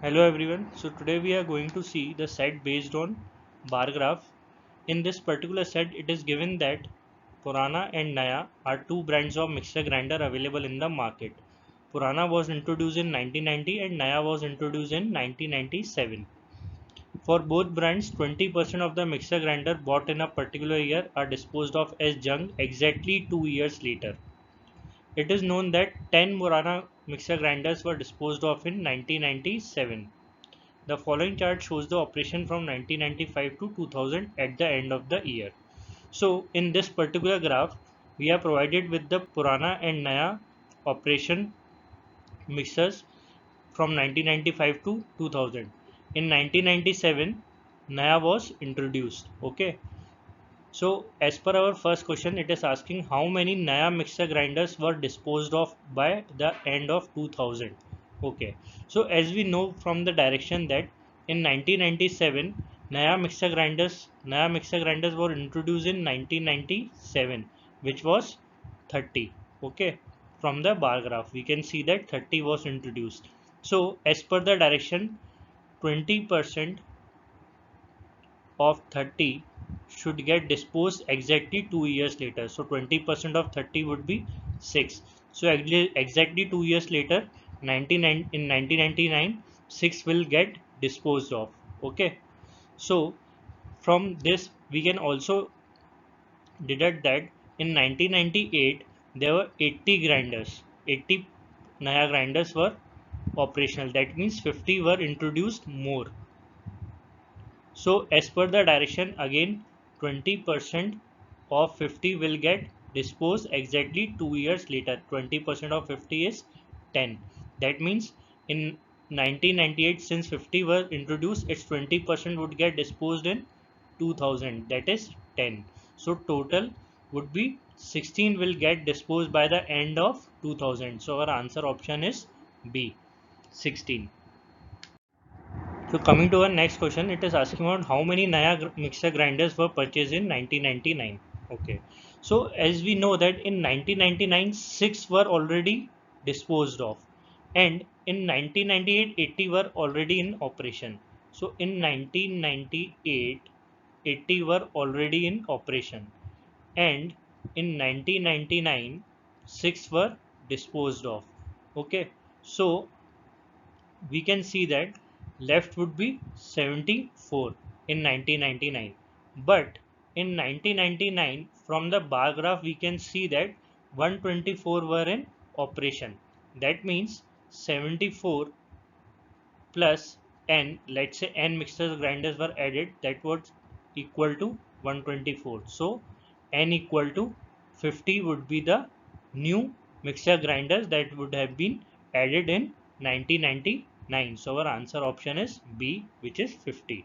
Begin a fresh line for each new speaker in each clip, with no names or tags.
Hello everyone. So today we are going to see the set based on bar graph. In this particular set, it is given that Purana and Naya are two brands of mixer grinder available in the market. Purana was introduced in 1990 and Naya was introduced in 1997. For both brands, 20% of the mixer grinder bought in a particular year are disposed of as junk exactly 2 years later. It is known that 10 Purana mixer grinders were disposed of in 1997. The following chart shows the operation from 1995 to 2000 at the end of the year. So in this particular graph, we are provided with the Purana and Naya operation mixers from 1995 to 2000. In 1997, Naya was introduced. Okay. So as per our first question, it is asking how many Naya mixer grinders were disposed of by the end of 2000. Okay. So as we know from the direction that in 1997 Naya mixer grinders were introduced in 1997, which was 30. Okay. From the bar graph we can see that 30 was introduced. So as per the direction, 20% of 30 should get disposed exactly 2 years later. So 20% of 30 would be 6. So exactly 2 years later, 1999, 6 will get disposed of. Okay. So from this we can also deduct that in 1998 there were 80 grinders. 80 Naya grinders were operational. That means 50 were introduced more. So as per the direction, again 20% of 50 will get disposed exactly 2 years later. 20% of 50 is 10. That means in 1998, since 50 were introduced, its 20% would get disposed in 2000, that is 10. So total would be 16 will get disposed by the end of 2000. So our answer option is B, 16. So coming to our next question, it is asking about how many Naya mixer grinders were purchased in 1999. Okay. So as we know that in 1999, 6 were already disposed of, and in 1998, 80 were already in operation. So in 1998, 80 were already in operation, and in 1999, 6 were disposed of. Okay. So we can see that left would be 74 in 1999, but in 1999 from the bar graph we can see that 124 were in operation. That means 74 plus n, let's say n mixer grinders were added, that was equal to 124. So n equal to 50 would be the new mixer grinders that would have been added in 1999. So our answer option is B, which is 50.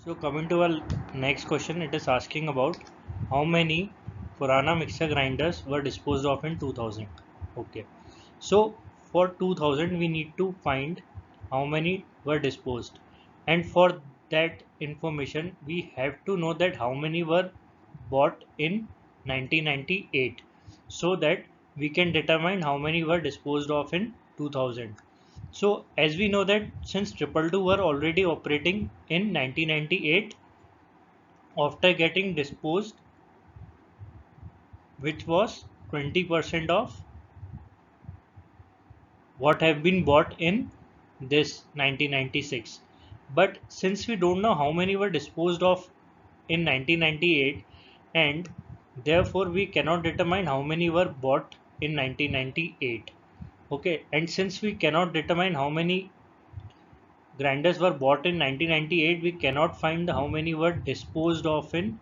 So coming to our next question, it is asking about how many Purana mixer grinders were disposed of in 2000. Okay. So for 2000 we need to find how many were disposed, and for that information we have to know that how many were bought in 1998, so that we can determine how many were disposed of in 2000. So as we know that since 222 were already operating in 1998 after getting disposed, which was 20% of what have been bought in this 1996. But since we don't know how many were disposed of in 1998, and therefore we cannot determine how many were bought in 1998. Okay, and since we cannot determine how many grinders were bought in 1998, we cannot find how many were disposed of in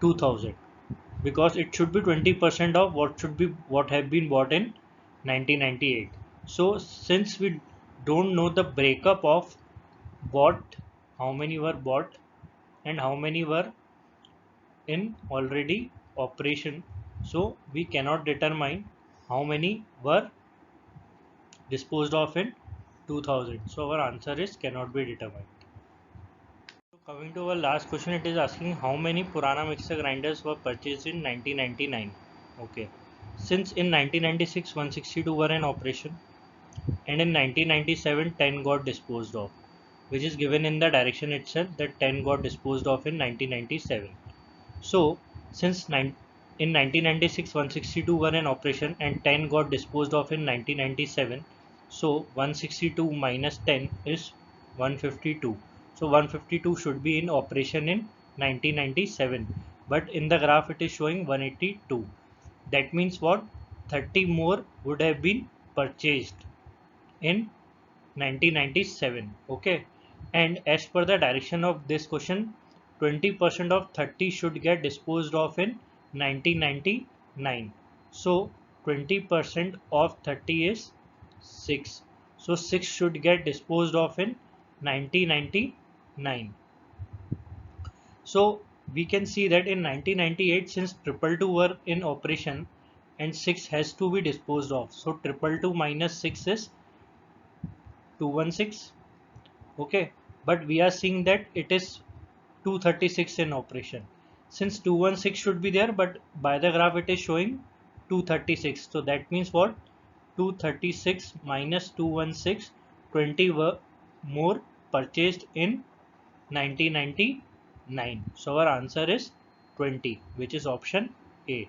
2000, because it should be 20% of what have been bought in 1998. So since we don't know the breakup of bought, how many were bought and how many were in already operation, so we cannot determine how many were disposed of in 2000. So our answer is cannot be determined. So coming to our last question, it is asking how many Purana mixer grinders were purchased in 1999. Okay, since in 1996 162 were in operation, and in 1997 10 got disposed of, which is given in the direction itself that 10 got disposed of in 1997. So since in 1996 162 were in operation and 10 got disposed of in 1997, so 162 minus 10 is 152. So 152 should be in operation in 1997, but in the graph it is showing 182. That means what? 30 more would have been purchased in 1997. Okay, and as per the direction of this question, 20% of 30 should get disposed of in 1999. So 20% of 30 is 6. So 6 should get disposed of in 1999. So we can see that in 1998, since 222 were in operation and 6 has to be disposed of, so 222 minus 6 is 216. Okay, but we are seeing that it is 236 in operation. Since 216 should be there, but by the graph it is showing 236. So that means what? 236 minus 216, 20 were more purchased in 1999. So our answer is 20, which is option A.